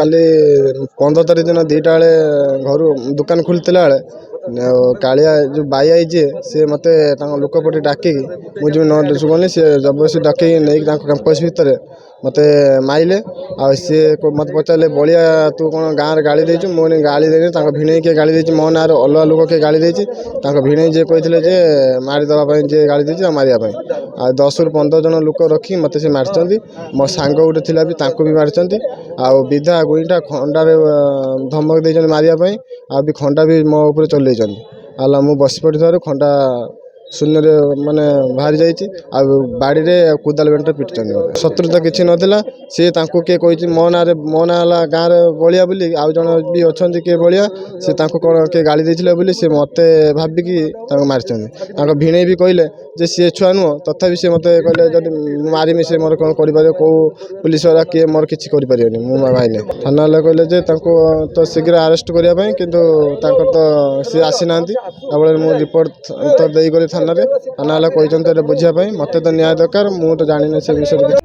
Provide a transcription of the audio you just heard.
କାଲି 15 ତାରିଖ ଦିନ 2ଟା ବେଳେ ଘରୁ ଦୋକାନ ଖୋଲିଥିଲା ବେଳେ କାଳିଆ ଯେଉଁ ବାଇ ଆଇ ଯିଏ ସିଏ ମୋତେ ତାଙ୍କ ଲୋକ ପଟେ ଡାକିକି ମୁଁ ଯେଉଁ ନ ଶୁଭନି ସିଏ ଜବରଦସ୍ତି ଡାକିକି ନେଇକି ତାଙ୍କ କ୍ୟାମ୍ପସ୍ ଭିତରେ ମୋତେ ମାଇଲେ। ଆଉ ସିଏ ମୋତେ ପଚାରିଲେ ବଳିଆ ତୁ କ'ଣ ଗାଁରେ ଗାଳି ଦେଇଛୁ? ମୁଁ ଗାଳି ଦେଇନି। ତାଙ୍କ ଭିଣେଇ କିଏ ଗାଳି ଦେଇଛି ମୋ ନାଁରେ ଅଲଗା ଲୋକ କିଏ ଗାଳି ଦେଇଛି? ତାଙ୍କ ଭିଣେଇ ଯିଏ କହିଥିଲେ ଯେ ମାରିଦେବା ପାଇଁ ଯିଏ ଗାଳି ଦେଇଛି ଆଉ ମାରିବା ପାଇଁ। ଆଉ 10ରୁ 15 ଜଣ ଲୋକ ରଖି ମୋତେ ସେ ମାରିଛନ୍ତି। ମୋ ସାଙ୍ଗ ଗୋଟେ ଥିଲା ବି ତାଙ୍କୁ ବି ମାରିଛନ୍ତି। ଆଉ ବିଧା ଗୁଇଁଟା ଖଣ୍ଡାରେ ଧମକ ଦେଇଛନ୍ତି ମାରିବା ପାଇଁ। ଆଉ ବି ଖଣ୍ଡା ବି ମୋ ଉପରେ ଚଲେଇଛନ୍ତି। ହେଲା ମୁଁ ବସି ପଡ଼ିଥିବାରୁ ଖଣ୍ଡା ଶୂନ୍ୟରେ ମାନେ ବାହାରି ଯାଇଛି। ଆଉ ବାଡ଼ିରେ କୋଦାଳ ବେଣ୍ଟରେ ପିଟିଛନ୍ତି ମୋତେ। ଶତ୍ରୁତା କିଛି ନଥିଲା। ସିଏ ତାଙ୍କୁ କିଏ କହିଛି ମୋ ନାଁ ହେଲା ଗାଁରେ ବଳିଆ ବୋଲି। ଆଉ ଜଣେ ବି ଅଛନ୍ତି କିଏ ବଳିଆ, ସେ ତାଙ୍କୁ କ'ଣ କିଏ ଗାଳି ଦେଇଥିଲେ ବୋଲି ସେ ମୋତେ ଭାବିକି ତାଙ୍କୁ ମାରିଛନ୍ତି। ତାଙ୍କ ଭିଣେଇ ବି କହିଲେ ଯେ ସିଏ ଛୁଆ ନୁହଁ, ତଥାପି ସେ ମୋତେ କହିଲେ ଯଦି ମାରିମି ସେ ମୋର କ'ଣ କରିପାରିବ, କେଉଁ ପୁଲିସବାଲା କିଏ ମୋର କିଛି କରିପାରିବନି। ମୁଁ ମାଇଲେ ଥାନା ବାଲା କହିଲେ ଯେ ତାଙ୍କୁ ତ ଶୀଘ୍ର ଆରେଷ୍ଟ କରିବା ପାଇଁ, କିନ୍ତୁ ତାଙ୍କର ତ ସିଏ ଆସିନାହାନ୍ତି। ତାପରେ ମୁଁ ରିପୋର୍ଟ ତ ଦେଇଗଲି ଥାନାରେ। ଥାନା ବାଲା କହିଛନ୍ତି ଏଟା ବୁଝିବା ପାଇଁ। ମୋତେ ତ ନ୍ୟାୟ ଦରକାର। ମୁଁ ତ ଜାଣିନି ସେ ବିଷୟରେ କିଛି।